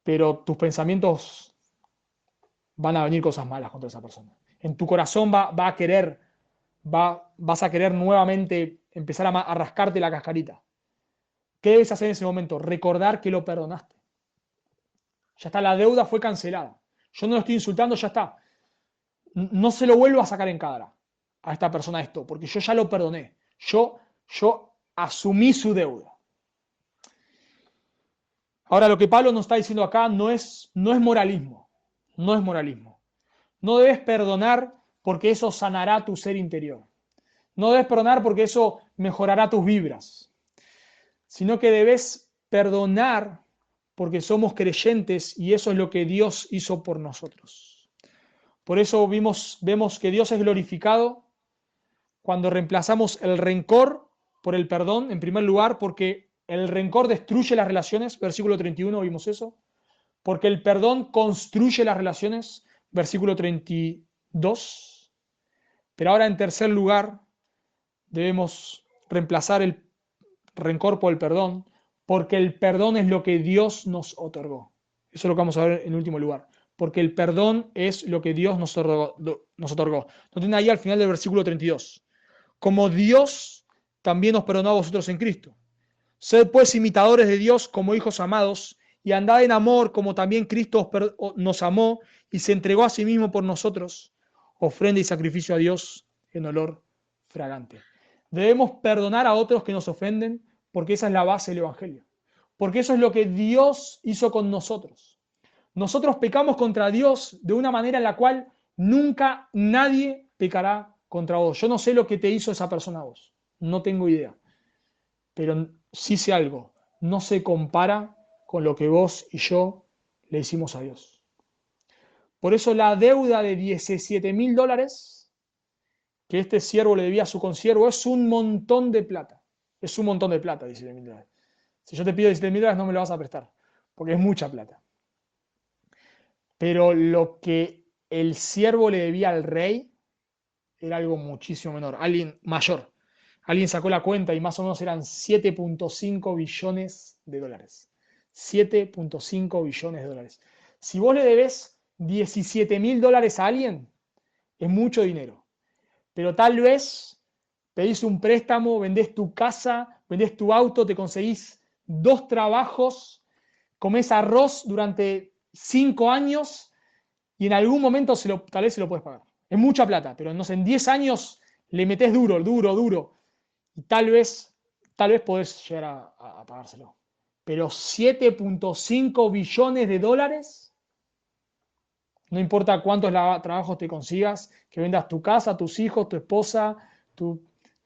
S1: Pero tus pensamientos van a venir cosas malas contra esa persona. En tu corazón vas a querer nuevamente empezar a rascarte la cascarita. ¿Qué debes hacer en ese momento? Recordar que lo perdonaste. Ya está, la deuda fue cancelada. Yo no lo estoy insultando, ya está. No se lo vuelvo a sacar en cara a esta persona esto, porque yo ya lo perdoné. Yo asumí su deuda. Ahora, lo que Pablo nos está diciendo acá no es moralismo. No es moralismo. No debes perdonar porque eso sanará tu ser interior. No debes perdonar porque eso mejorará tus vibras. Sino que debes perdonar porque somos creyentes y eso es lo que Dios hizo por nosotros. Por eso vemos que Dios es glorificado cuando reemplazamos el rencor por el perdón, en primer lugar, porque el rencor destruye las relaciones, versículo 31 vimos eso, porque el perdón construye las relaciones, versículo 32, pero ahora en tercer lugar debemos reemplazar el rencor por el perdón, porque el perdón es lo que Dios nos otorgó. Eso es lo que vamos a ver en último lugar. Porque el perdón es lo que Dios nos otorgó. Lo tienen ahí al final del versículo 32. Como Dios también nos perdonó a vosotros en Cristo. Sed pues imitadores de Dios como hijos amados y andad en amor como también Cristo nos amó y se entregó a sí mismo por nosotros, ofrenda y sacrificio a Dios en olor fragante. Debemos perdonar a otros que nos ofenden porque esa es la base del Evangelio. Porque eso es lo que Dios hizo con nosotros. Nosotros pecamos contra Dios de una manera en la cual nunca nadie pecará contra vos. Yo no sé lo que te hizo esa persona a vos. No tengo idea. Pero sí sé algo. No se compara con lo que vos y yo le hicimos a Dios. Por eso la deuda de $17.000 que este siervo le debía a su consiervo es un montón de plata. Es un montón de plata, $17.000. Si yo te pido $17.000 no me lo vas a prestar, porque es mucha plata. Pero lo que el siervo le debía al rey era algo muchísimo menor, alguien mayor. Alguien sacó la cuenta y más o menos eran $7.5 billones. 7.5 billones de dólares. Si vos le debes $17.000 a alguien, es mucho dinero. Pero tal vez pedís un préstamo, vendés tu casa, vendés tu auto, te conseguís 2 trabajos, comés arroz durante 5 años y en algún momento tal vez se lo puedes pagar. Es mucha plata, pero no sé, en 10 años le metés duro, duro, duro. Y tal vez podés llegar a pagárselo. Pero 7.5 billones de dólares, no importa cuántos trabajos te consigas, que vendas tu casa, tus hijos, tu esposa,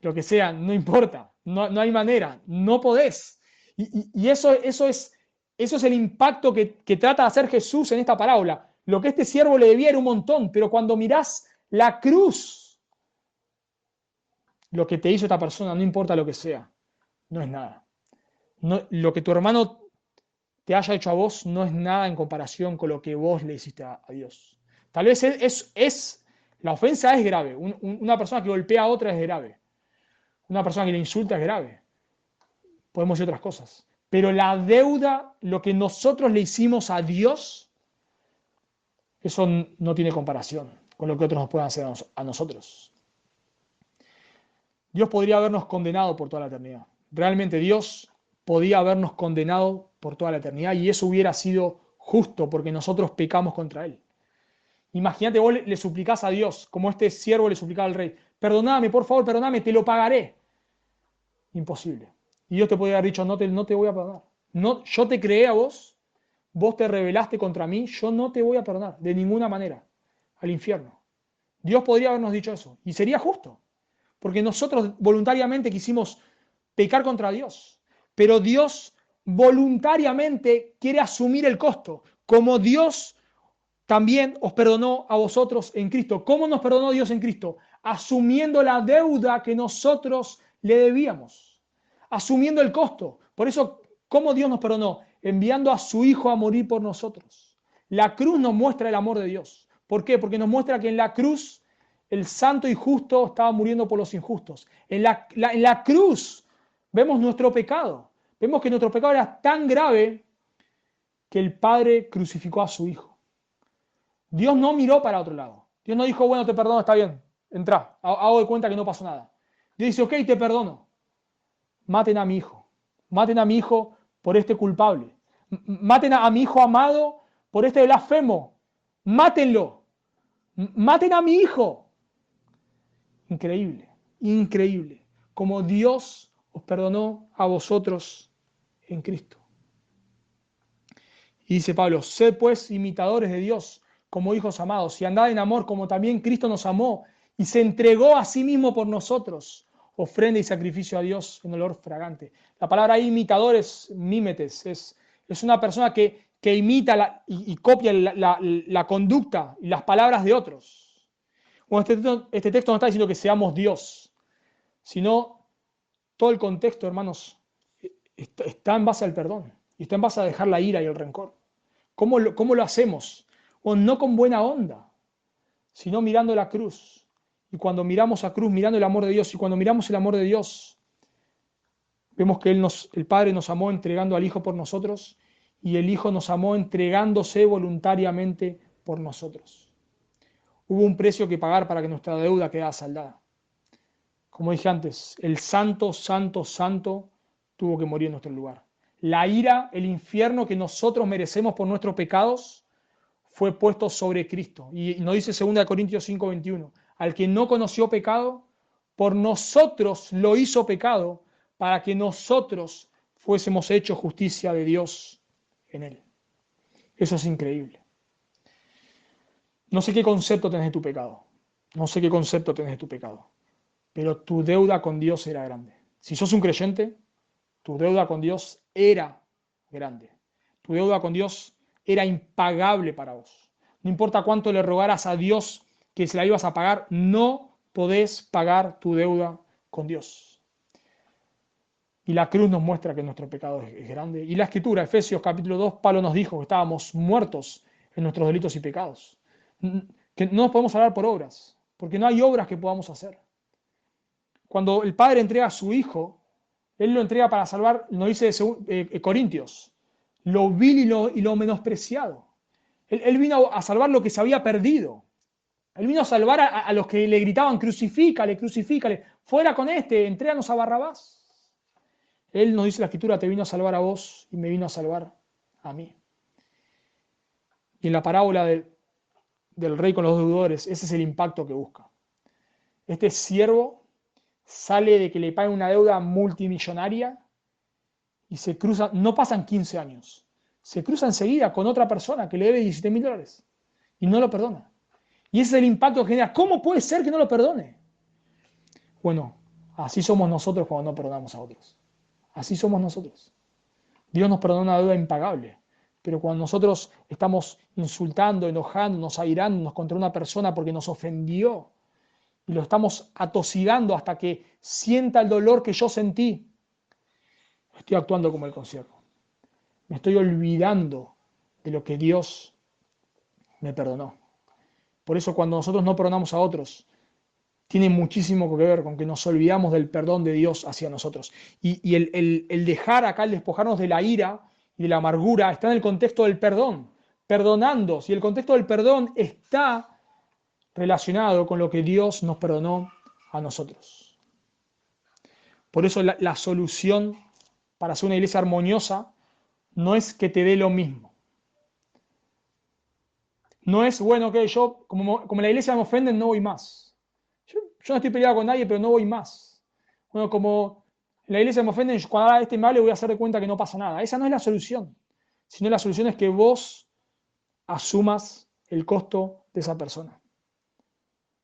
S1: lo que sea, no importa. No hay manera, no podés. Y eso es el impacto que trata de hacer Jesús en esta parábola. Lo que este siervo le debía era un montón, pero cuando mirás la cruz, lo que te hizo esta persona, no importa lo que sea, no es nada. Lo que tu hermano te haya hecho a vos no es nada en comparación con lo que vos le hiciste a Dios. Tal vez la ofensa es grave. Una persona que golpea a otra es grave. Una persona que le insulta es grave. Podemos decir otras cosas. Pero la deuda, lo que nosotros le hicimos a Dios, eso no tiene comparación con lo que otros nos puedan hacer a nosotros. Dios podría habernos condenado por toda la eternidad. Realmente Dios podía habernos condenado por toda la eternidad y eso hubiera sido justo porque nosotros pecamos contra Él. Imagínate, vos le suplicás a Dios, como este siervo le suplicaba al rey, perdóname, por favor, perdóname, te lo pagaré. Imposible. Y Dios te podría haber dicho, no te voy a perdonar. No, yo te creé a vos, vos te rebelaste contra mí, yo no te voy a perdonar, de ninguna manera, al infierno. Dios podría habernos dicho eso, y sería justo, porque nosotros voluntariamente quisimos pecar contra Dios, pero Dios voluntariamente quiere asumir el costo, como Dios también os perdonó a vosotros en Cristo. ¿Cómo nos perdonó Dios en Cristo? Asumiendo la deuda que nosotros le debíamos, asumiendo el costo. Por eso, ¿cómo Dios nos perdonó? Enviando a su Hijo a morir por nosotros. La cruz nos muestra el amor de Dios. ¿Por qué? Porque nos muestra que en la cruz el santo y justo estaba muriendo por los injustos. En la cruz vemos nuestro pecado. Vemos que nuestro pecado era tan grave que el Padre crucificó a su Hijo. Dios no miró para otro lado. Dios no dijo, bueno, te perdono, está bien, entrá, hago de cuenta que no pasó nada. Dios dice, ok, te perdono. Maten a mi hijo. Maten a mi hijo por este culpable. Maten a mi hijo amado por este blasfemo. Mátenlo. Maten a mi hijo. Increíble, increíble. Como Dios os perdonó a vosotros en Cristo. Y dice Pablo, sed pues imitadores de Dios como hijos amados y andad en amor como también Cristo nos amó y se entregó a sí mismo por nosotros, ofrenda y sacrificio a Dios en olor fragante. La palabra imitador es mímetes, es una persona que imita y copia la conducta y las palabras de otros. Bueno, este texto no está diciendo que seamos Dios, sino todo el contexto, hermanos, está en base al perdón y está en base a dejar la ira y el rencor. ¿Cómo lo hacemos? O no con buena onda, sino mirando la cruz. Y cuando miramos a cruz, mirando el amor de Dios, y cuando miramos el amor de Dios, vemos que el Padre nos amó entregando al Hijo por nosotros, y el Hijo nos amó entregándose voluntariamente por nosotros. Hubo un precio que pagar para que nuestra deuda quedara saldada. Como dije antes, el santo, santo, santo tuvo que morir en nuestro lugar. La ira, el infierno que nosotros merecemos por nuestros pecados, fue puesto sobre Cristo. Y nos dice 2 Corintios 5:21, al que no conoció pecado, por nosotros lo hizo pecado, para que nosotros fuésemos hechos justicia de Dios en él. Eso es increíble. No sé qué concepto tenés de tu pecado. No sé qué concepto tenés de tu pecado. Pero tu deuda con Dios era grande. Si sos un creyente, tu deuda con Dios era grande. Tu deuda con Dios era impagable para vos. No importa cuánto le rogaras a Dios que se la ibas a pagar, no podés pagar tu deuda con Dios. Y la cruz nos muestra que nuestro pecado es grande. Y la Escritura, Efesios capítulo 2, Pablo nos dijo que estábamos muertos en nuestros delitos y pecados. Que no nos podemos salvar por obras, porque no hay obras que podamos hacer. Cuando el Padre entrega a su Hijo, Él lo entrega para salvar, nos dice Corintios, lo vil y lo menospreciado. Él vino a salvar lo que se había perdido. Él vino a salvar a los que le gritaban, crucifícale, crucifícale, fuera con este, entréganos a Barrabás. Él nos dice la Escritura, te vino a salvar a vos y me vino a salvar a mí. Y en la parábola del rey con los deudores, ese es el impacto que busca. Este siervo sale de que le paguen una deuda multimillonaria y se cruza, no pasan 15 años, se cruza enseguida con otra persona que le debe $17.000 y no lo perdona. Y ese es el impacto que genera. ¿Cómo puede ser que no lo perdone? Bueno, así somos nosotros cuando no perdonamos a otros. Así somos nosotros. Dios nos perdona una deuda impagable. Pero cuando nosotros estamos insultando, enojándonos, airándonos contra una persona porque nos ofendió y lo estamos atosigando hasta que sienta el dolor que yo sentí, estoy actuando como el consiervo. Me estoy olvidando de lo que Dios me perdonó. Por eso cuando nosotros no perdonamos a otros, tiene muchísimo que ver con que nos olvidamos del perdón de Dios hacia nosotros. Y el dejar acá, el despojarnos de la ira y de la amargura, está en el contexto del perdón. Perdonando, si el contexto del perdón está relacionado con lo que Dios nos perdonó a nosotros. Por eso la solución para ser una iglesia armoniosa no es que te dé lo mismo. No es, bueno, que yo, como la iglesia me ofenden, no voy más. Yo no estoy peleado con nadie, pero no voy más. Bueno, como la iglesia me ofende, cuando ahora este me hable voy a hacer de cuenta que no pasa nada. Esa no es la solución. Sino la solución es que vos asumas el costo de esa persona.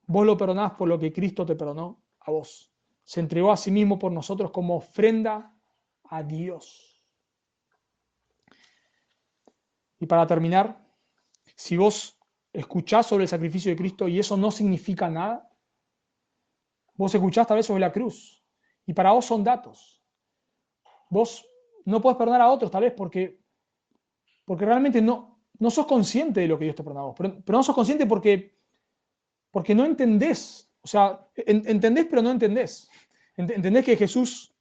S1: Vos lo perdonás por lo que Cristo te perdonó a vos. Se entregó a sí mismo por nosotros como ofrenda a Dios. Y para terminar, si vos escuchás sobre el sacrificio de Cristo y eso no significa nada, vos escuchás tal vez sobre la cruz y para vos son datos. Vos no podés perdonar a otros tal vez porque realmente no sos consciente de lo que Dios te perdonó a vos. Pero no sos consciente porque no entendés. O sea, entendés pero no entendés. Entendés que Jesús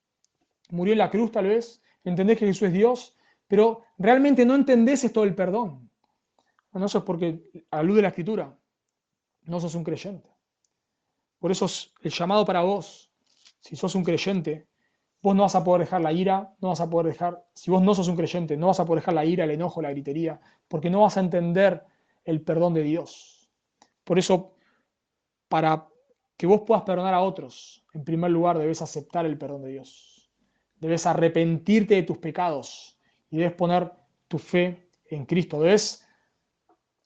S1: murió en la cruz tal vez, entendés que Jesús es Dios, pero realmente no entendés esto del perdón. No, eso es porque, a la luz de la Escritura, no sos un creyente. Por eso es el llamado para vos, si sos un creyente, vos no vas a poder dejar la ira, no vas a poder dejar, si vos no sos un creyente, no vas a poder dejar la ira, el enojo, la gritería, porque no vas a entender el perdón de Dios. Por eso, para que vos puedas perdonar a otros, en primer lugar debes aceptar el perdón de Dios. Debes arrepentirte de tus pecados y debes poner tu fe en Cristo. Debes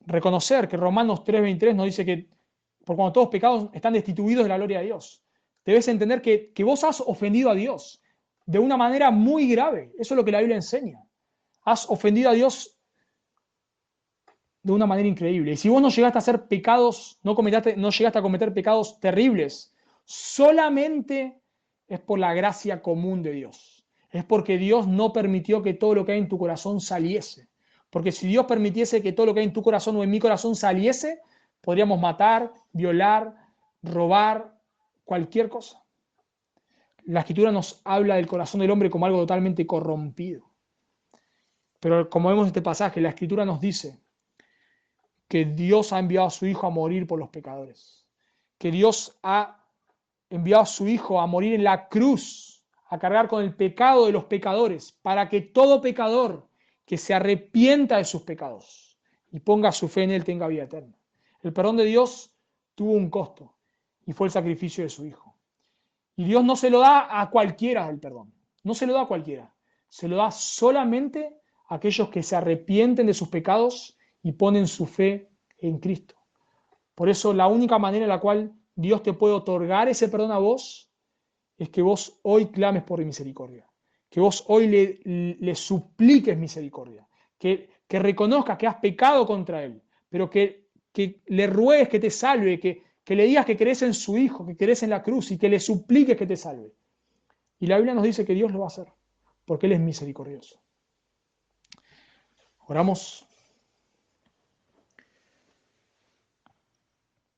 S1: reconocer que Romanos 3:23 nos dice que por cuando todos pecados están destituidos de la gloria de Dios. Debes entender que vos has ofendido a Dios de una manera muy grave. Eso es lo que la Biblia enseña. Has ofendido a Dios de una manera increíble. Y si vos no llegaste a hacer pecados, no llegaste a cometer pecados terribles, solamente es por la gracia común de Dios. Es porque Dios no permitió que todo lo que hay en tu corazón saliese. Porque si Dios permitiese que todo lo que hay en tu corazón o en mi corazón saliese, podríamos matar, violar, robar, cualquier cosa. La Escritura nos habla del corazón del hombre como algo totalmente corrompido. Pero como vemos en este pasaje, la Escritura nos dice que Dios ha enviado a su Hijo a morir por los pecadores. Que Dios ha enviado a su Hijo a morir en la cruz, a cargar con el pecado de los pecadores, para que todo pecador que se arrepienta de sus pecados y ponga su fe en Él tenga vida eterna. El perdón de Dios tuvo un costo y fue el sacrificio de su Hijo. Y Dios no se lo da a cualquiera el perdón, no se lo da a cualquiera, se lo da solamente a aquellos que se arrepienten de sus pecados y ponen su fe en Cristo. Por eso la única manera en la cual Dios te puede otorgar ese perdón a vos es que vos hoy clames por misericordia, que vos hoy le supliques misericordia, que reconozcas que has pecado contra Él, pero que le ruegues que te salve, que le digas que crees en su Hijo, que crees en la cruz y que le supliques que te salve. Y la Biblia nos dice que Dios lo va a hacer, porque Él es misericordioso. Oramos.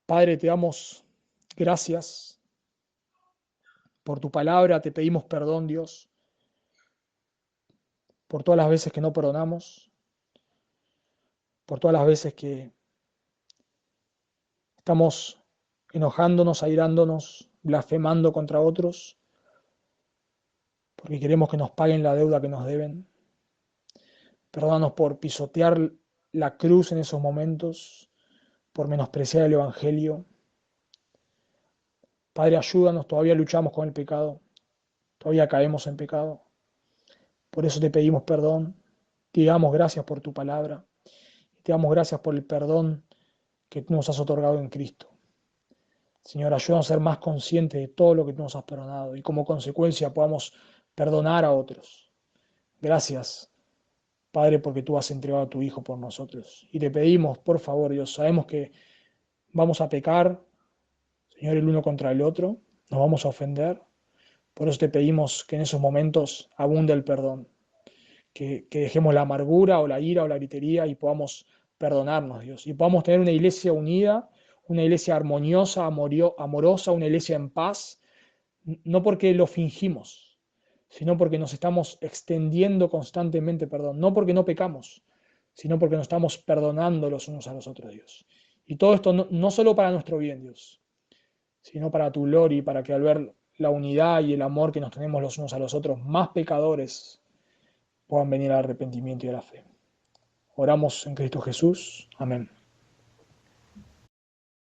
S1: Padre, te damos gracias por tu palabra, te pedimos perdón, Dios, por todas las veces que no perdonamos, por todas las veces que estamos enojándonos, airándonos, blasfemando contra otros, porque queremos que nos paguen la deuda que nos deben. Perdónanos por pisotear la cruz en esos momentos, por menospreciar el Evangelio. Padre, ayúdanos, todavía luchamos con el pecado, todavía caemos en pecado. Por eso te pedimos perdón, te damos gracias por tu palabra, te damos gracias por el perdón que tú nos has otorgado en Cristo. Señor, ayúdanos a ser más conscientes de todo lo que tú nos has perdonado y como consecuencia podamos perdonar a otros. Gracias, Padre, porque tú has entregado a tu Hijo por nosotros. Y te pedimos, por favor, Dios, sabemos que vamos a pecar, Señor, el uno contra el otro, nos vamos a ofender. Por eso te pedimos que en esos momentos abunde el perdón, que dejemos la amargura o la ira o la gritería y podamos perdonarnos, Dios, y podamos tener una iglesia unida, una iglesia armoniosa, amorosa, una iglesia en paz, no porque lo fingimos, sino porque nos estamos extendiendo constantemente perdón, no porque no pecamos, sino porque nos estamos perdonando los unos a los otros, Dios. Y todo esto no solo para nuestro bien, Dios, sino para tu gloria y para que al ver la unidad y el amor que nos tenemos los unos a los otros, más pecadores puedan venir al arrepentimiento y a la fe. Oramos en Cristo Jesús. Amén.